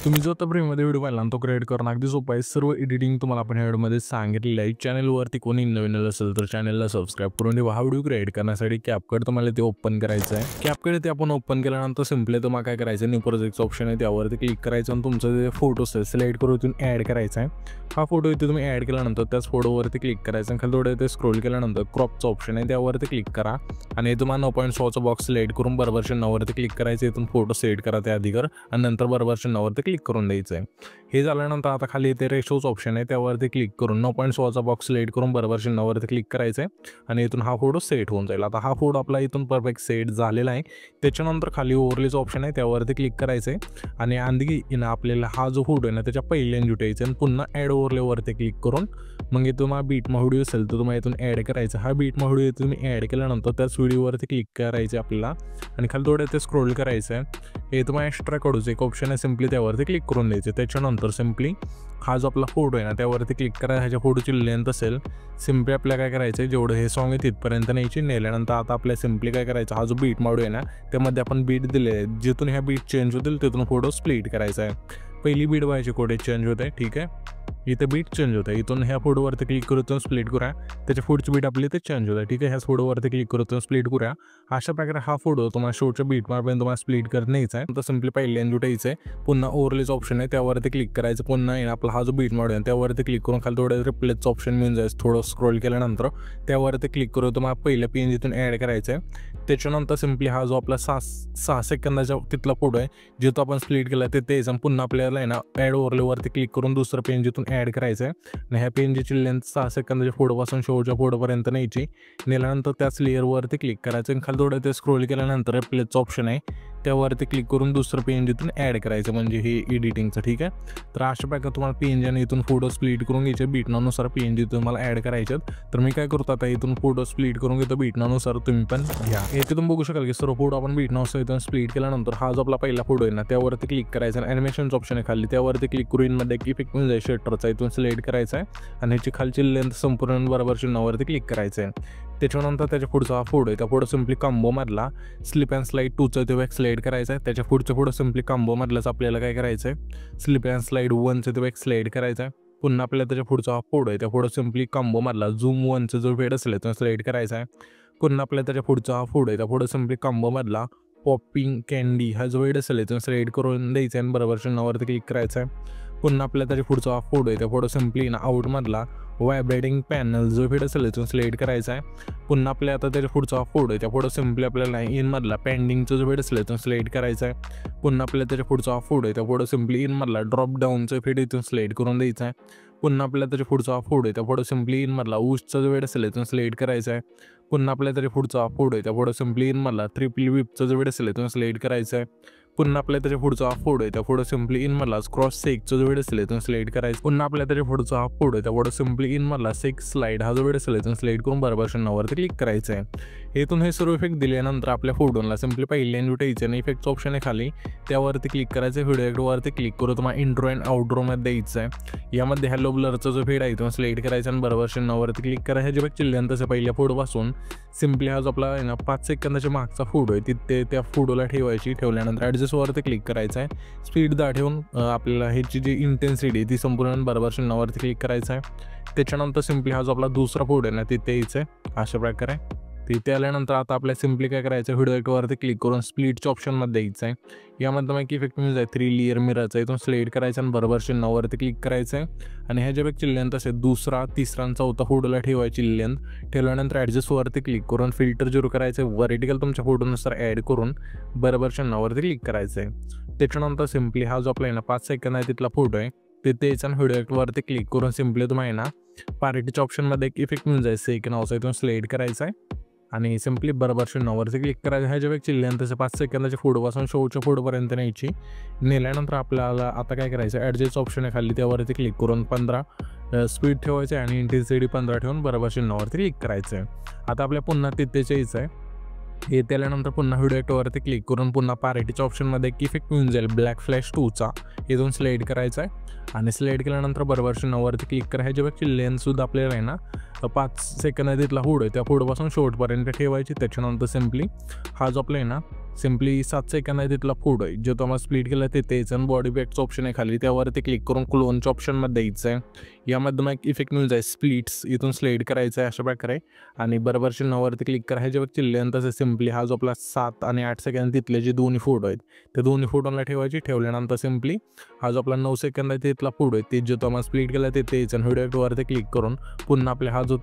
तुम्ही जो आता फ्रीमध्ये व्हिडिओ पाहिला तो क्रिएट करणं अगदी सोपं आहे। सर्व एडिटिंग तुम्हाला आपण ह्या व्हिडिओमध्ये सांगितलेलं आहे। चॅनलवरती कोणी नवीन असेल तर चॅनलला सबस्क्राइब करून ठेवा। हा व्हिडिओ क्रिएट करण्यासाठी कॅपकट तुम्हाला ते ओपन करायचं आहे। कॅपकट ते आपण ओपन केल्यानंतर सिंपली तुम्हाला काय करायचं, न्यू प्रोजेक्टचं ऑप्शन आहे त्यावरती क्लिक करायचं आणि तुमचं जे फोटो सिलेक्ट करून इथून ॲड करायचा आहे। हा फोटो इथे तुम्ही ॲड केल्यानंतर त्याच फोटोवरती क्लिक करायचं आणि खाली थोडं इथे स्क्रोल केल्यानंतर क्रॉपचं ऑप्शन आहे त्यावरती क्लिक करा आणि तुम्हाला 9.6चा बॉक्स सिलेक्ट करून बरोबर 9वरती क्लिक करायचं। इथून फोटो सेट करा त्या अधिकार आणि नंतर बरोबर 9वरती क्लिक करून द्यायचं आहे। हे झाल्यानंतर आता खाली इथे रेशोचं ऑप्शन आहे त्यावरती क्लिक करून 9.6चा बॉक्स सिलेक्ट करून बरोबर 9वरती क्लिक करायचं आहे आणि इथून हा फोटो सेट होऊन जाईल। आता हा फोटो आपला इथून परफेक्ट सेट झालेला आहे। त्याच्यानंतर खाली ओव्हरलेचं ऑप्शन आहे त्यावरती क्लिक करायचं आहे आणि आणखी आपल्याला हा जो फोटो आहे ना त्याच्या पहिल्यांदा जुटायचं आणि पुन्हा ॲड ओव्हरलेवरती क्लिक करून मग तुम्हाला बीटमा व्हिडिओ असेल तर तुम्हाला इथून ॲड करायचं। हा बीटमा व्हिडिओ तुम्ही ॲड केल्यानंतर त्याच व्हिडिओवरती क्लिक करायचं आपल्याला आणि खाली थोडं ते स्क्रोल करायचं आहे। हे तुम्हाला एक्स्ट्रा काढूचं एक ऑप्शन आहे, सिम्पली त्यावरती क्लिक करून द्यायचं। त्याच्यानंतर सिम्पली हा जो आपला फोटो आहे ना त्यावरती क्लिक करा। ह्याच्या फोटोची लेंथ असेल सिम्पली आपल्याला काय करायचं आहे, जेवढं हे सॉन्ग आहे तिथपर्यंत न्यायची। नेल्यानंतर आता आपल्याला सिम्पली काय करायचं, हा जो बीट माडू आहे ना त्यामध्ये आपण बीट दिले आहे, जिथून ह्या बीट चेंज होतील तिथून फोटो स्प्लिट करायचा आहे। पहिली बीट व्हायची कोडे चेंज होत आहे, ठीक आहे, इथे बीट चेंज होत आहे। इथून ह्या फोटोवरती क्लिक करून स्प्लिट करा, त्याच्या पुढची बीट आपली इथे चेंज होत आहे, ठीक आहे। ह्याच फोटोवरती क्लिक करून स्प्लिट करूया। अशा प्रकारे हा फोटो तुम्हाला शोच्या बीट मार्कपर्यंत तुम्हाला स्प्लिट करत न्यायचा आहे। तर सिम्पली पहिल्यांदा जुटायचं आहे, पुन्हा ओव्हरलेचं ऑप्शन आहे त्यावरती क्लिक करायचं, पुन्हा आपला हा जो बीट मार्क आहे त्यावरती क्लिक करून खाली थोडं रिप्लेसचं ऑप्शन मिळून जायचं। थोडं स्क्रोल केल्यानंतर त्यावरती क्लिक करून तुम्हाला पहिल्या पेन जिथून ॲड करायचं आहे। त्याच्यानंतर सिम्पली हा जो आपला 6 सेकंदाचा तिथला फोटो आहे जिथं आपण स्प्लिट केला ते तेच पुन्हा आपल्याला आहे ना ॲड ओव्हरलेवरती क्लिक करून दुसरं पेन जिथून ॲड करायचं आहे आणि ह्या पेनची लेंथ 6 सेकंदाच्या फोटोपासून शोच्या फोटोपर्यंत न्यायची। नेल्यानंतर त्याच लेअरवरती क्लिक करायचं आणि खाली थोडं ते स्क्रोल केल्यानंतर रिप्लेसचं ऑप्शन आहे त्यावरती क्लिक करून दुसरं पेन जिथून ॲड करायचं, म्हणजे हे एडिटिंगचं, ठीक आहे। तर अशा प्रकारे तुम्हाला पेनच्याने इथून फोटो स्प्लिट करून घ्यायचे बीटनानुसार पेन जिथून तुम्हाला ॲड करायचे। तर मी काय करतो आता इथून फोटो स्प्लिट करून घेतो बीटनानुसार, तुम्ही पण घ्या। इथे तुम्ही बघू शकाल की सर्व फोटो आपण बीटनानुसार इथून स्प्लिट केल्यानंतर हा जो आपला पहिला फोटो आहे ना त्यावरती क्लिक करायचा आणि ॲनिमेशनचं ऑप्शन आहे खाली त्यावरती क्लिक करून इनमध्ये एक इफेक्ट मिळून जाईल शटरचा, इथून सिलेक्ट करायचा आहे आणि ह्याची खालची लेंथ संपूर्ण बरोबर 9वरती क्लिक करायचं आहे। त्याच्यानंतर त्याच्या पुढचा हा फोटो आहे त्या फोटो सिम्पली कॉम्बोमधला स्लिप अँड स्लाईड 2चा तो एक स्लाईड करायचा आहे। त्याच्या पुढच्या फोटो सिम्पली कॉम्बोमधलाच आपल्याला काय करायचं आहे, स्लिप अँड स्लाईड 1चा तो एक स्लाईड करायचा आहे। पुन्हा आपल्याला त्याच्या पुढचा हा फोटो आहे त्या फोटो सिम्पली कॉम्बोमधला झूम 1चा जो फेड असेल तो स्लाईड करायचा आहे। पुन्हा आपल्याला त्याच्या पुढचा हा फोटो आहे त्या फोटो सिम्पली कॉम्बोमधला पॉपिंग कॅन्डी हा जो वेड असेल तो स्लाईड करून द्यायचा आहे आणि बरोबर 9वरती क्लिक करायचा आहे। पुन्हा आपल्याला त्याच्या पुढचा हा फोटो आहे त्या फोटो सिम्पली ना आउटमधला व्हायब्रेटिंग पॅनल जो फेड असेल तो सिलेक्ट करायचा आहे। पुन्हा आपल्या आता त्याच्या पुढचा फोटो आहे त्या फोटो सिम्पली आपल्याला इनमधला पेंडिंगचा जो फेड असेल तो सिलेक्ट करायचा आहे। पुन्हा आपल्याला त्याच्या पुढचा फोटो आहे त्या फोटो सिम्पली इनमधला ड्रॉप डाऊनचं फेड इथून सिलेक्ट करून द्यायचा आहे। पुन्हा आपल्याला त्याच्या पुढचा फोटो आहे त्या फोटो सिम्पली इनमधला ऊसचा जो फेड असेल तो सिलेक्ट करायचा आहे। पुन्हा आपल्याला त्याच्या पुढचा फोटो आहे त्या फोटो सिम्पली इनमधला ट्रिपल विपचा जो फेड असेल तो सिलेक्ट करायचा आहे। पुन्हा आपल्याला त्याच्या पुढचा फोटो आहे त्या फोटो सिम्पली इनमधला क्रॉस सेकचा जो वेड असेल तो सिलेक्ट करायचा। पुन्हा आपल्याला त्याच्या पुढचा फोटो आहे त्या फोटो सिम्पली इनमधला सेक्स स्लाइड हा जो वेड असेल तो सिलेक्ट करून बरोबर 9वरती क्लिक करायचं आहे। इथून हे सर्व इफेक्ट दिल्यानंतर आपल्या फोटोला सिम्पली पहिल्यांदा उठायचं आणि इफेक्टचं ऑप्शन आहे खाली त्यावरती क्लिक करायचं। व्हिडिओ इफेक्टवरती क्लिक करून तुम्हाला इंट्रो अँड आउटरोमध्ये द्यायचं आहे। यामध्ये हॅलो ब्लरचा जो फेड आहे तो सिलेक्ट करायचा आणि बरोबर 9वरती क्लिक करायचं। जे चिल्ल्यानं तसं पहिल्या फोटोपासून सिम्पली हा जो आपला आहे ना 5 सेकंदाच्या मागचा फोटो आहे तिथे त्या फोटोला ठेवल्यानंतर ॲडजस्टवरती क्लिक करायचं आहे। स्पीड दाखवून आपल्याला ह्याची जी इंटेन्सिटी ती संपूर्ण बरोबर 9वरती क्लिक करायचं आहे। त्याच्यानंतर सिम्पली हा जो आपला दुसरा फोटो आहे ना तिथे यायचं आहे अशा प्रकारे। तिथे आल्यानंतर आता आपल्याला सिम्पली काय करायचं, व्हिडिओ इफेक्टवरती क्लिक करून स्प्लिटच्या ऑप्शनमध्ये द्यायचं आहे। यामध्ये मग इफेक्ट मिळून जाईल 3 लेअर मिररचा, इथून सिलेक्ट करायचं आणि बरोबर 9वरती क्लिक करायचं आहे। आणि ह्याच्यापेक्षा लेंथ असेल दुसरा तिसरा आणि चौथा फोटोला ठेवायची लेंथ ठेवल्यानंतर ॲडजस्टवरती क्लिक करून फिल्टर 0 करायचं, व्हर्टिकल तुमच्या फोटोनुसार ॲड करून बरोबर 9वरती क्लिक करायचं आहे। त्याच्यानंतर सिम्पली हा जो आपला आहे ना 5 सेकंद आहे तिथला फोटो आहे तिथे याचा व्हिडिओ इफेक्टवरती क्लिक करून सिम्पली तुम्हाला आहे ना पार्टीच्या ऑप्शनमध्ये एक इफेक्ट मिळून जाईल सेकंड नावाचा, इथून सिलेक्ट करायचा आहे आणि सिम्पली बरोबर 9वरती क्लिक करायचं। ह्याच्यापेक्षा लेंथ तसं 5 सेकंदाच्या फोटोपासून शोच्या फोटोपर्यंत न्यायची। नेल्यानंतर आपल्याला आता काय करायचं, ॲडजस्ट ऑप्शन आहे खाली त्यावरती क्लिक करून 15 स्पीड ठेवायचं आहे आणि इंटेन्सिटी 15 ठेवून बरोबर चिन्हावरती क्लिक करायचं आहे. आता आपल्या पुन्हा तिथेच यायचं आहे. येथे आल्यानंतर पुन्हा व्हिडिओ ॲक्टवरती क्लिक करून पुन्हा पॅरिटीच्या ऑप्शनमध्ये एक इफेक्ट मिळून जाईल ब्लॅक फ्लॅश 2चा, इथून स्लाईड करायचा आहे आणि स्लाईड केल्यानंतर बरोबर चिन्हावरती क्लिक करा. ह्याच्यापेक्षा लेन्थसुद्धा आपल्याला आहे ना 5 सेकंद आहे तिथला हुड आहे त्या पुढपासून शेवटपर्यंत ठेवायची. त्याच्यानंतर सिम्पली हा जो आपला आहे ना सिम्पली 7 सेकंद आहे तिथला फूड आहे जो तुम्हाला स्प्लिट केला ते तेच आणि बॉडी बॅगचं ऑप्शन आहे खाली त्यावरती क्लिक करून क्लोनच्या ऑप्शनमध्ये द्यायचं आहे. यामध्ये मग एक इफेक्ट मिळून जाईल स्प्लिट्स, इथून स्लाईड करायचं आहे अशा प्रकारे आणि बरोबर चिन्हावरती क्लिक करा. ह्याच्यावर चिल्ल्यान तसं सिम्पली हा जो आपला 7 आणि 8 सेकंद तिथले जे दोन्ही फोटो आहेत ते दोन्ही फोटोला ठेवायची. ठेवल्यानंतर सिम्पली हा जो आपला 9 सेकंद आहे तिथला फूड आहे ते जो तुम्हाला स्प्लिट केला ते तेच आणि व्हिडिओवरती क्लिक करून पुन्हा आपल्या हा जो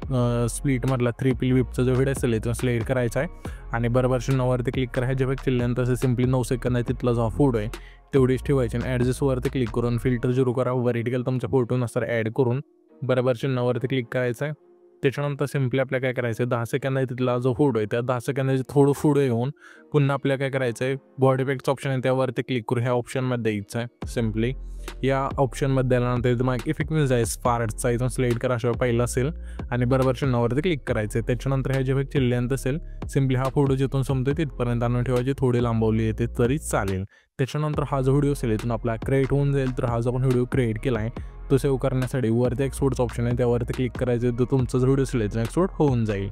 स्प्लिटमधला 3 पिल विपचा जो व्हिडिओ असेल तो स्लाईड करायचा आहे आणि बरोबर चिन्हावरती क्लिक करा. ह्याच्यापेक्षा चिल्ल्यान तसं सिम्पली 9 सेकंद आहे तिथला जो फोटो आहे तेवढीच ठेवायची आणि ॲडजस्टवरती क्लिक करून फिल्टर 0 करा. व्हर्टिकल तुमच्या फोटोनुसार ॲड करून बरोबर चिन्हावरती क्लिक करायचं आहे. त्याच्यानंतर सिम्पली आपल्या काय करायचं आहे 10 सेकंद आहे तिथला जो फूड आहे त्या 10 सेकंदाचे थोडं पुढे येऊन पुन्हा आपल्याला काय करायचं आहे बॉडी इफेक्टचं ऑप्शन आहे त्यावरती क्लिक करून ह्या ऑप्शनमध्ये द्यायचं आहे. सिम्पली या ऑप्शनमध्ये आल्यानंतर मग इफेक्ट मिळून जाईल स्पार्टचा, इथून स्लाईड करा अशा पहिला असेल आणि बरोबर चिन्हावरती क्लिक करायचं आहे. त्याच्यानंतर ह्या जे इफेक्ट चिल्ल्यानंतर असेल सिम्पली हा फोटो जिथून संपतो तिथपर्यंत आणून ठेवायची, थोडी लांबवली येते तरी चालेल. त्याच्यानंतर हा जो व्हिडिओ असेल इथून आपला क्रिएट होऊन जाईल. तर हा जो आपण व्हिडिओ क्रिएट केला आहे तो सेव्ह करण्यासाठी वरती एक्सपोर्टचा ऑप्शन आहे त्यावरती क्लिक करायचं तर तुमचा जो व्हिडिओ असेल एक्सपोर्ट होऊन जाईल.